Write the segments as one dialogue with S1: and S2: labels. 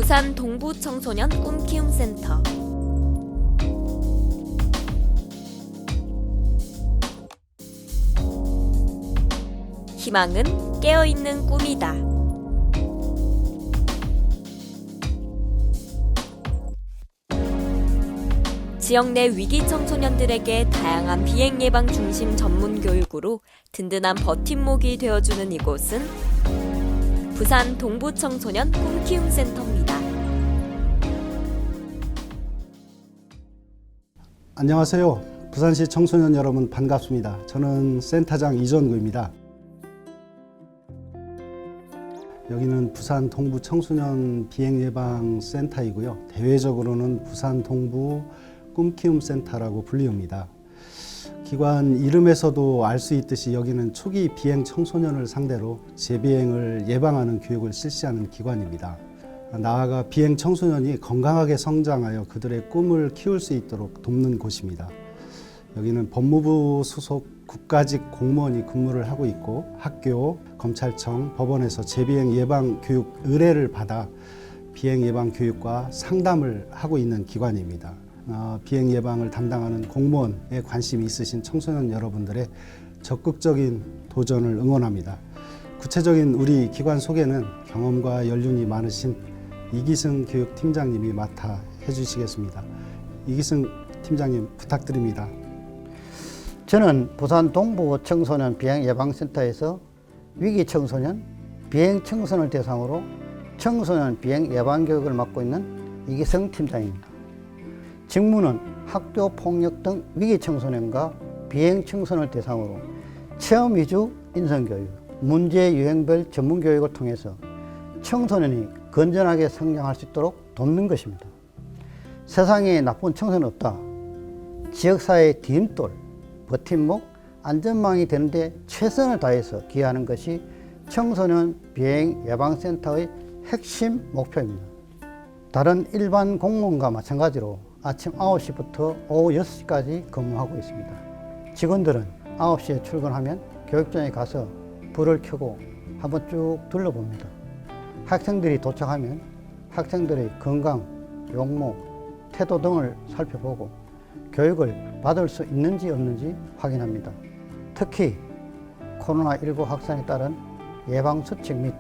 S1: 부산 동부청소년 꿈키움센터. 희망은 깨어있는 꿈이다. 지역 내 위기 청소년들에게 다양한 비행 예방 중심 전문 교육으로 든든한 버팀목이 되어주는 이곳은 부산 동부청소년 꿈키움센터입니다.
S2: 안녕하세요. 부산시 청소년 여러분 반갑습니다. 저는 센터장 이전구입니다. 여기는 부산 동부 청소년 비행예방센터이고요. 대외적으로는 부산 동부 꿈키움센터라고 불리웁니다. 기관 이름에서도 알 수 있듯이 여기는 초기 비행 청소년을 상대로 재비행을 예방하는 교육을 실시하는 기관입니다. 나아가 비행 청소년이 건강하게 성장하여 그들의 꿈을 키울 수 있도록 돕는 곳입니다. 여기는 법무부 소속 국가직 공무원이 근무를 하고 있고 학교, 검찰청, 법원에서 재비행 예방 교육 의뢰를 받아 비행 예방 교육과 상담을 하고 있는 기관입니다. 비행 예방을 담당하는 공무원에 관심이 있으신 청소년 여러분들의 적극적인 도전을 응원합니다. 구체적인 우리 기관 소개는 경험과 연륜이 많으신 이기승 교육팀장님이 맡아 해주시겠습니다. 이기승 팀장님 부탁드립니다.
S3: 저는 부산 동부 청소년 비행예방센터에서 위기 청소년, 비행 청소년을 대상으로 청소년 비행 예방 교육을 맡고 있는 이기승 팀장입니다. 직무는 학교 폭력 등 위기 청소년과 비행 청소년을 대상으로 체험 위주 인성 교육, 문제 유형별 전문 교육을 통해서 청소년이 건전하게 성장할 수 있도록 돕는 것입니다. 세상에 나쁜 청소년 없다. 지역사회의 디딤돌, 버팀목, 안전망이 되는데 최선을 다해서 기여하는 것이 청소년 비행 예방센터의 핵심 목표입니다. 다른 일반 공무원과 마찬가지로 아침 9시부터 오후 6시까지 근무하고 있습니다. 직원들은 9시에 출근하면 교육장에 가서 불을 켜고 한번 쭉 둘러봅니다. 학생들이 도착하면 학생들의 건강, 용모, 태도 등을 살펴보고 교육을 받을 수 있는지 없는지 확인합니다. 특히 코로나19 확산에 따른 예방수칙 및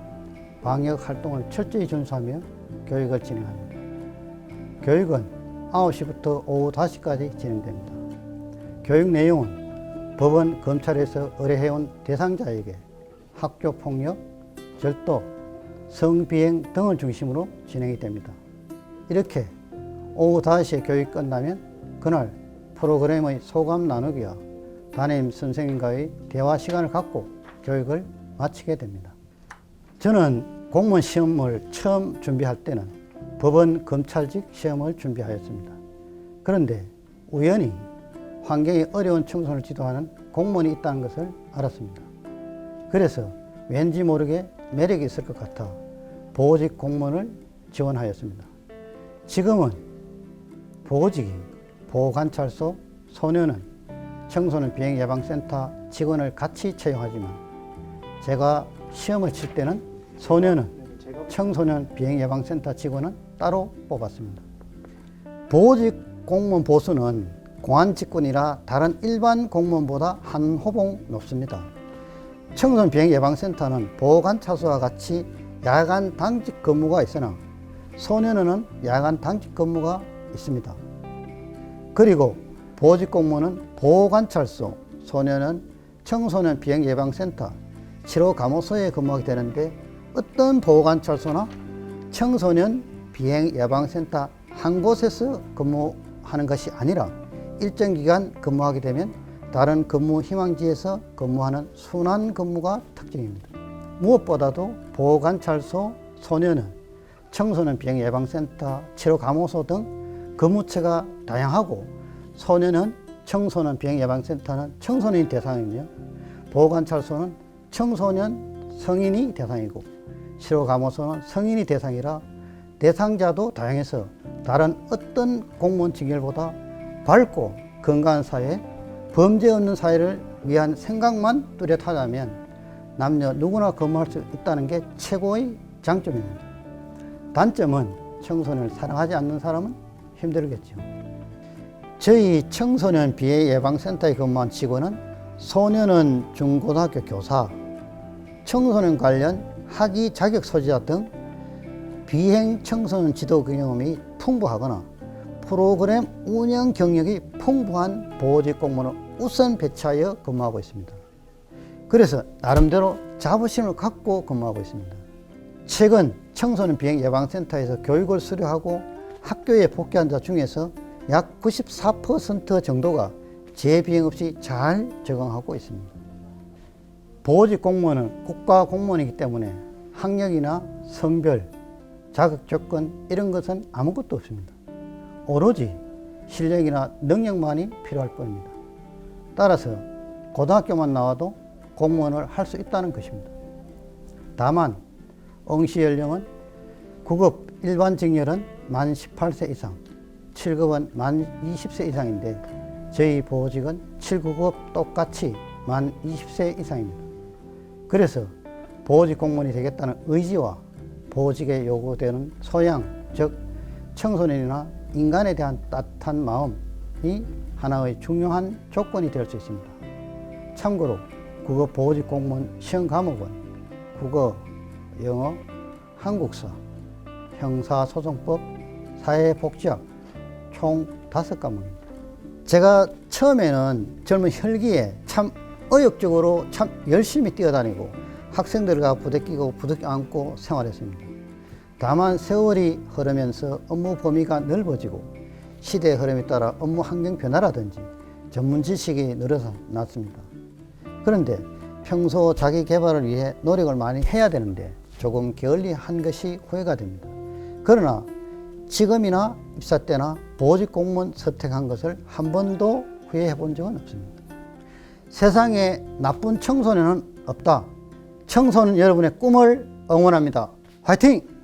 S3: 방역 활동을 철저히 준수하며 교육을 진행합니다. 교육은 9시부터 오후 5시까지 진행됩니다. 교육 내용은 법원, 검찰에서 의뢰해온 대상자에게 학교폭력, 절도, 성비행 등을 중심으로 진행이 됩니다. 이렇게 오후 5시에 교육이 끝나면 그날 프로그램의 소감 나누기와 담임 선생님과의 대화 시간을 갖고 교육을 마치게 됩니다. 저는 공무원 시험을 처음 준비할 때는 법원, 검찰직 시험을 준비하였습니다. 그런데 우연히 환경이 어려운 청소년을 지도하는 공무원이 있다는 것을 알았습니다. 그래서 왠지 모르게 매력이 있을 것 같아 보호직 공무원을 지원하였습니다. 지금은 보호직이 보호관찰소, 소년원, 청소년 비행예방센터 직원을 같이 채용하지만 제가 시험을 칠 때는 소년원, 청소년 비행예방센터 직원은 따로 뽑았습니다. 보호직 공무원 보수는 공안 직군이라 다른 일반 공무원보다 한 호봉 높습니다. 청소년 비행예방센터는 보호관찰소와 같이 야간 당직 근무가 있으나 소년원은 야간 당직 근무가 있습니다. 그리고 보호직 공무원은 보호관찰소, 소년원, 청소년 비행예방센터, 치료감호소에 근무하게 되는데 어떤 보호관찰소나 청소년 비행예방센터 한 곳에서 근무하는 것이 아니라 일정 기간 근무하게 되면 다른 근무 희망지에서 근무하는 순환 근무가 특징입니다. 무엇보다도 보호관찰소, 소년원, 청소년 비행예방센터, 치료감호소 등 근무처가 다양하고 소년원, 청소년 비행예방센터는 청소년이 대상이며 보호관찰소는 청소년, 성인이 대상이고 치료감호소는 성인이 대상이라 대상자도 다양해서 다른 어떤 공무원 직렬보다 밝고 건강한 사회, 범죄 없는 사회를 위한 생각만 뚜렷하다면 남녀 누구나 근무할 수 있다는 게 최고의 장점입니다. 단점은 청소년을 사랑하지 않는 사람은 힘들겠죠. 저희 청소년 비행 예방센터에 근무한 직원은 소년원 중고등학교 교사, 청소년 관련 학위 자격 소지자 등 비행 청소년 지도 경험이 풍부하거나 프로그램 운영 경력이 풍부한 보호직 공무원을 우선 배치하여 근무하고 있습니다. 그래서 나름대로 자부심을 갖고 근무하고 있습니다. 최근 청소년 비행 예방센터에서 교육을 수료하고 학교에 복귀한 자 중에서 약 94% 정도가 재비행 없이 잘 적응하고 있습니다. 보호직 공무원은 국가 공무원이기 때문에 학력이나 성별, 자격 조건 이런 것은 아무것도 없습니다. 오로지 실력이나 능력만이 필요할 뿐입니다. 따라서 고등학교만 나와도 공무원을 할 수 있다는 것입니다. 다만 응시 연령은 9급 일반 직렬은 만 18세 이상, 7급은 만 20세 이상인데 저희 보호직은 7, 9급 똑같이 만 20세 이상입니다. 그래서 보호직 공무원이 되겠다는 의지와 보호직에 요구되는 소양, 즉 청소년이나 인간에 대한 따뜻한 마음이 하나의 중요한 조건이 될 수 있습니다. 참고로 국어 보호직 공무원 시험 과목은 국어, 영어, 한국사, 형사소송법, 사회복지학 총 5과목입니다. 제가 처음에는 젊은 혈기에 참 의욕적으로 참 열심히 뛰어다니고 학생들과 부대끼고 안고 생활했습니다. 다만 세월이 흐르면서 업무 범위가 넓어지고 시대의 흐름에 따라 업무 환경 변화라든지 전문 지식이 늘어서 났습니다. 그런데 평소 자기 개발을 위해 노력을 많이 해야 되는데 조금 게을리한 것이 후회가 됩니다. 그러나 지금이나 입사 때나 보호직 공무원 선택한 것을 한 번도 후회해 본 적은 없습니다. 세상에 나쁜 청소년은 없다. 청소년 여러분의 꿈을 응원합니다. 화이팅!